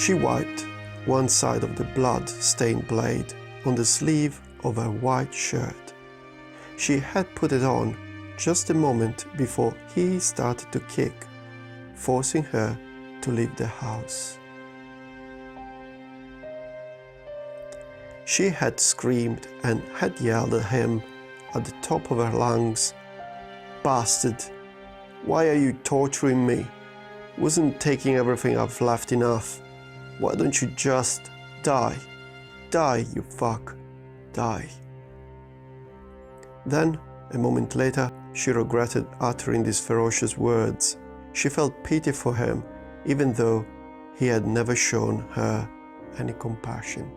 She wiped one side of the blood-stained blade on the sleeve of her white shirt. She had put it on just a moment before he started to kick, forcing her to leave the house. She had screamed and had yelled at him at the top of her lungs, "Bastard! Why are you torturing me? Wasn't taking everything I've left enough? Why don't you just die? Die, you fuck! Die!" Then, a moment later, she regretted uttering these ferocious words. She felt pity for him, even though he had never shown her any compassion.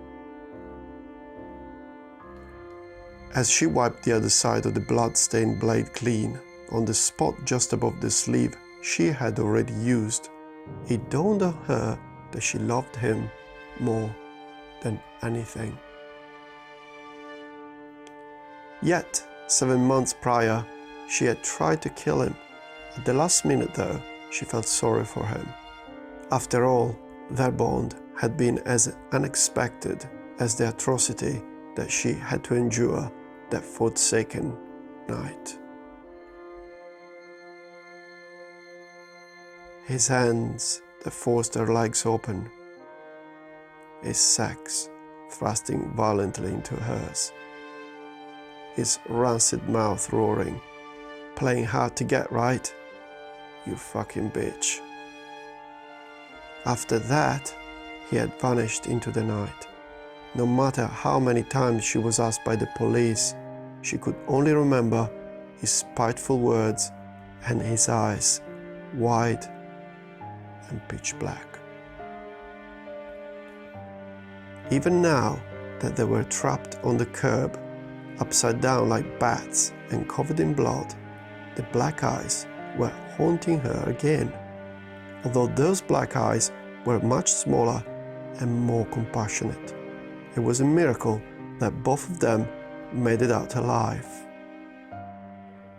As she wiped the other side of the blood-stained blade clean, on the spot just above the sleeve she had already used, it dawned on her that she loved him more than anything. Yet, 7 months prior, she had tried to kill him. At the last minute, though, she felt sorry for him. After all, their bond had been as unexpected as the atrocity that she had to endure that forsaken night. His hands that forced her legs open, his sex thrusting violently into hers, his rancid mouth roaring, "Playing hard to get, right? You fucking bitch." After that, he had vanished into the night. No matter how many times she was asked by the police, she could only remember his spiteful words and his eyes, wide and pitch black. Even now that they were trapped on the curb, upside down like bats and covered in blood, the black eyes were haunting her again, although those black eyes were much smaller and more compassionate. It was a miracle that both of them made it out alive.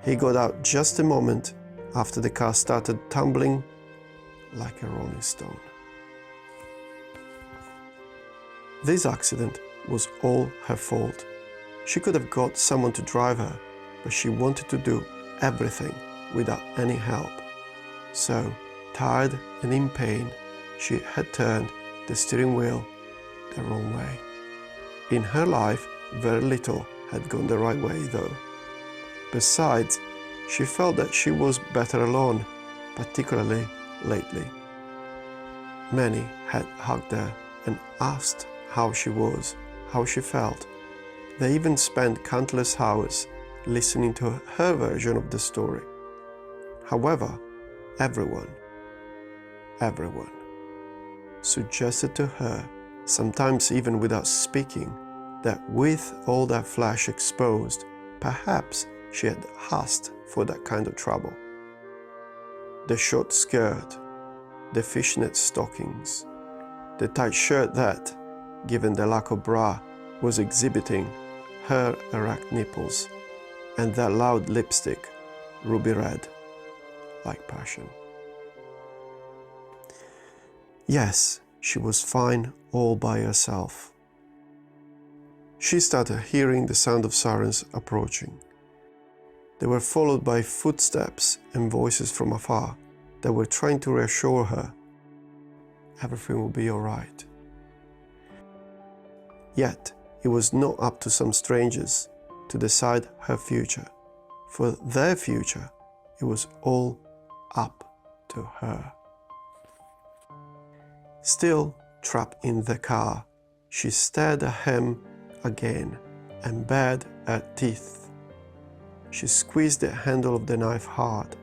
He got out just a moment after the car started tumbling like a rolling stone. This accident was all her fault. She could have got someone to drive her, but she wanted to do everything without any help. So, tired and in pain, she had turned the steering wheel the wrong way. In her life, very little had gone the right way, though. Besides, she felt that she was better alone, particularly lately. Many had hugged her and asked how she was, how she felt. They even spent countless hours listening to her version of the story. However, everyone suggested to her, sometimes even without speaking, that with all that flesh exposed, perhaps she had asked for that kind of trouble. The short skirt, the fishnet stockings, the tight shirt that, given the lack of bra, was exhibiting her erect nipples, and that loud lipstick, ruby red, like passion. Yes, she was fine all by herself. She started hearing the sound of sirens approaching. They were followed by footsteps and voices from afar that were trying to reassure her everything will be all right. Yet, it was not up to some strangers to decide her future. For their future, it was all up to her. Still trapped in the car, she stared at him again and bared her teeth. She squeezed the handle of the knife hard.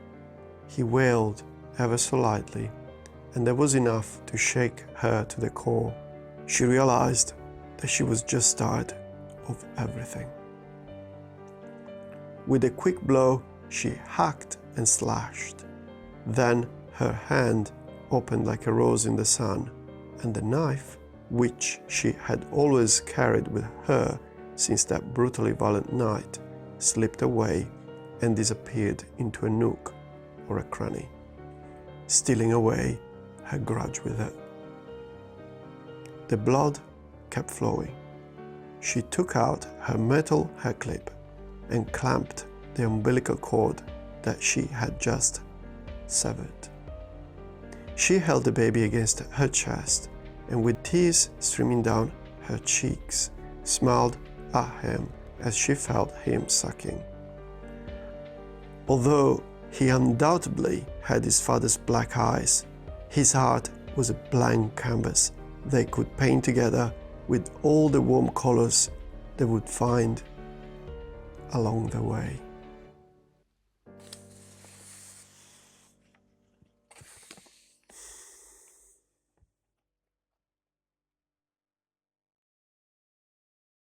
He wailed ever so lightly, and there was enough to shake her to the core. She realized that she was just tired of everything. With a quick blow, she hacked and slashed. Then her hand opened like a rose in the sun, and the knife, which she had always carried with her since that brutally violent night, slipped away and disappeared into a nook or a cranny, stealing away her grudge with her. The blood kept flowing. She took out her metal hair clip and clamped the umbilical cord that she had just severed. She held the baby against her chest and, with tears streaming down her cheeks, smiled at him as she felt him sucking. Although he undoubtedly had his father's black eyes, his heart was a blank canvas they could paint together with all the warm colors they would find along the way.